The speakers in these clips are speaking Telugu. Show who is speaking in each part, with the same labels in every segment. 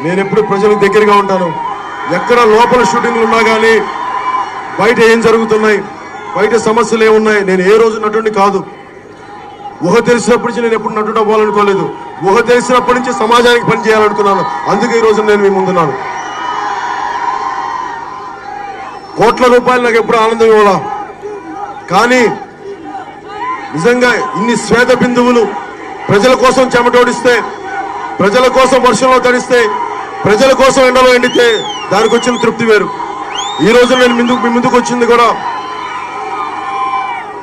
Speaker 1: నేను ఎప్పుడు ప్రజలకు దగ్గరగా ఉంటాను. ఎక్కడ లోపల షూటింగ్లు ఉన్నా కానీ బయట ఏం జరుగుతున్నాయి, బయట సమస్యలు ఏమున్నాయి, నేను ఏ రోజు నటుడిని కాదు. ఊహ తెలిసినప్పటి నుంచి నేను ఎప్పుడు నటుడు అవ్వాలనుకోలేదు. ఊహ తెలిసినప్పటి నుంచి సమాజానికి పని చేయాలనుకున్నాను. అందుకే ఈ రోజు నేను మీ ముందున్నాను. కోట్ల రూపాయలు నాకు ఎప్పుడు ఆనందం ఇవ్వాలా, కానీ నిజంగా ఇన్ని శ్వేత బిందువులు ప్రజల కోసం చెమటోడిస్తే, ప్రజల కోసం వర్షంలో తడిస్తే, ప్రజల కోసం ఎండలో ఎండితే దానికి వచ్చిన తృప్తి వేరు. ఈ రోజు నేను మీ ముందుకు వచ్చింది కూడా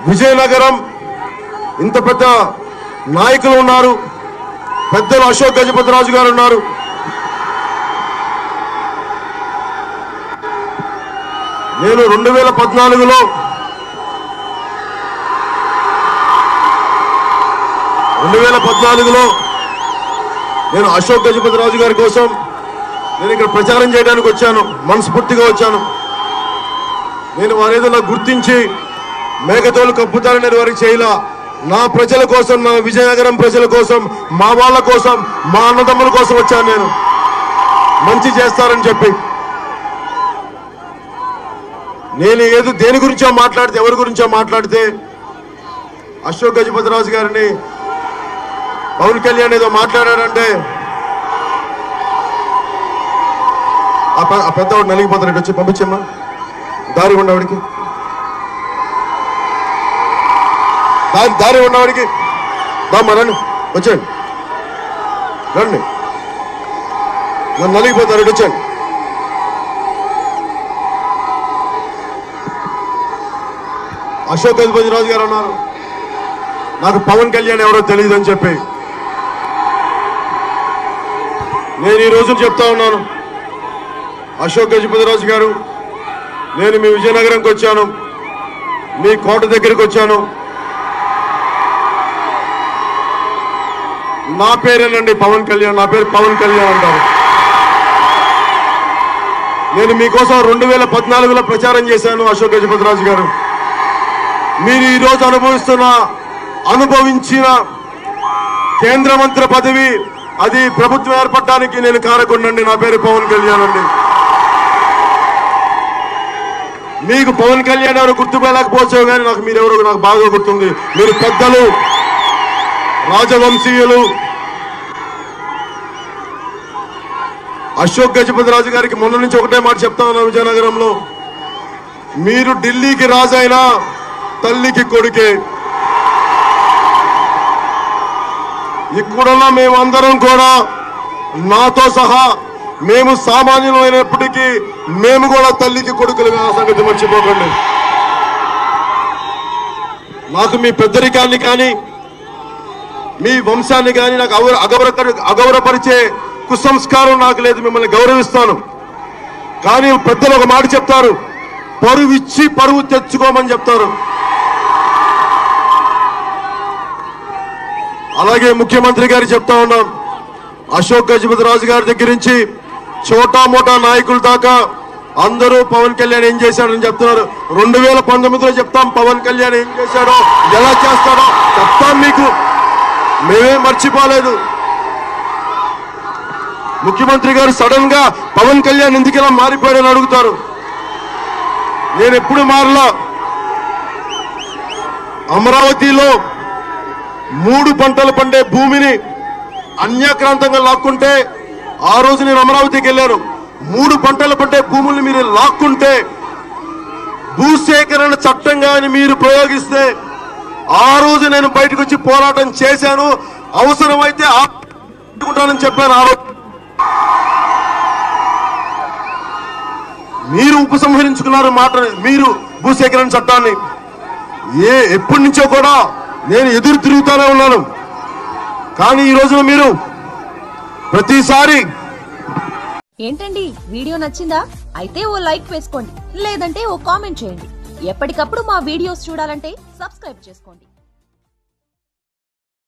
Speaker 1: విజయనగరం ఇంత పెద్ద నాయకులు ఉన్నారు, పెద్దలు అశోక్ గజపతిరాజు గారు ఉన్నారు. నేను 2014లో నేను అశోక్ గజపతిరాజు గారి కోసం నేను ఇక్కడ ప్రచారం చేయడానికి వచ్చాను. మనస్ఫూర్తిగా వచ్చాను. నేను వారేదో నాకు గుర్తించి మేకతోలు కప్పుతారని నేను వారికి చేయలా. నా ప్రజల కోసం, నా విజయనగరం ప్రజల కోసం, మా వాళ్ళ కోసం, మా అన్నదమ్ముల కోసం వచ్చాను. నేను మంచి చేస్తారని చెప్పి. నేను ఏదో దేని గురించో మాట్లాడితే, ఎవరి గురించో మాట్లాడితే అశోక్ గజపతిరాజు గారిని పవన్ కళ్యాణ్ ఏదో మాట్లాడారంటే ఆ పెద్దవాడు నలిగిపోతాడు. వచ్చి పంపించమ్మా, దారి ఉన్నవాడికి, దారి ఉన్నవాడికి బామ్మ రండి, వచ్చేయండి, రండి, నన్ను నలిగిపోతారు, వచ్చేయండి. అశోక్ గజపతిరాజు గారు అన్నారు నాకు పవన్ కళ్యాణ్ ఎవరో తెలియదని చెప్పి. నేను ఈ రోజు చెప్తా ఉన్నాను, అశోక్ గజపతిరాజు గారు, నేను మీ విజయనగరంకి వచ్చాను, మీ కోట దగ్గరికి వచ్చాను. నా పేరేనండి పవన్ కళ్యాణ్, నా పేరు పవన్ కళ్యాణ్ అంటారు. నేను మీకోసం 2014లో ప్రచారం చేశాను. అశోక్ గజపతిరాజు గారు, మీరు ఈరోజు అనుభవించిన కేంద్ర మంత్రి పదవి, అది ప్రభుత్వం ఏర్పడడానికి నేను కారకుండండి. నా పేరు పవన్ కళ్యాణ్ అండి. మీకు పవన్ కళ్యాణ్ ఎవరు గుర్తుపెళ్ళకపోవచ్చు, కానీ నాకు మీరెవరో నాకు బాగా గుర్తుంది. మీరు పెద్దలు, రాజవంశీయులు. అశోక్ గజపతిరాజు గారికి మొన్న నుంచి ఒకటే మాట చెప్తా ఉన్నాను విజయనగరంలో, మీరు ఢిల్లీకి రాజైనా తల్లికి కొడుకే. ఇక్కడున్న మేమందరం కూడా, నాతో సహా మేము సామాన్యులమైనప్పటికీ మేము కూడా తల్లికి కొడుకులు. ఆ సంగతి మర్చిపోకండి. నాకు మీ పెద్దరికాన్ని కానీ, మీ వంశాన్ని కానీ నాకు అగౌరవపరిచే కుసంస్కారం నాకు లేదు. మిమ్మల్ని గౌరవిస్తాను. కానీ పెద్దలు ఒక మాట చెప్తారు, పరువు ఇచ్చి పరువు తెచ్చుకోమని చెప్తారు. అలాగే ముఖ్యమంత్రి గారు చెప్తా ఉన్నాం, అశోక్ గజపతిరాజు గారి దగ్గర నుంచి చోటా మోటా నాయకుల దాకా అందరూ పవన్ కళ్యాణ్ ఏం చేశాడని చెప్తున్నారు. 2019లో చెప్తాం పవన్ కళ్యాణ్ ఏం చేశాడో, ఎలా చేస్తాడో చెప్తాం మీకు. మేమేం మర్చిపోలేదు. ముఖ్యమంత్రి గారు సడన్ గా పవన్ కళ్యాణ్ ఎందుకు ఇలా మారిపోయాడని అడుగుతారు. నేను ఎప్పుడు మారలా. అమరావతిలో 3 పంటలు పండే భూమిని అన్యాక్రాంతంగా లాక్కుంటే, ఆ రోజు నేను అమరావతికి వెళ్ళాను. 3 పంటలు పండే భూముల్ని మీరు లాక్కుంటే, భూసేకరణ చట్టంగా మీరు ప్రయోగిస్తే, ఆ రోజు నేను బయటకు వచ్చి పోరాటం చేశాను. అవసరమైతే ఆపుకుంటానని చెప్పాను. ఆ రోజు మీరు ఉపసంహరించుకున్నారు మాట, మీరు భూసేకరణ చట్టాన్ని. ఎప్పటి నుంచో కూడా నేను ఎదురు తిరుగుతూనే ఉన్నాను. కానీ ఈ రోజున మీరు ప్రతిసారి.
Speaker 2: ఏంటండి, వీడియో నచ్చిందా? అయితే ఓ లైక్ వేసుకోండి, లేదంటే ఓ కామెంట్ చేయండి. ఎప్పటికప్పుడు మా వీడియోస్ చూడాలంటే సబ్స్క్రైబ్ చేసుకోండి.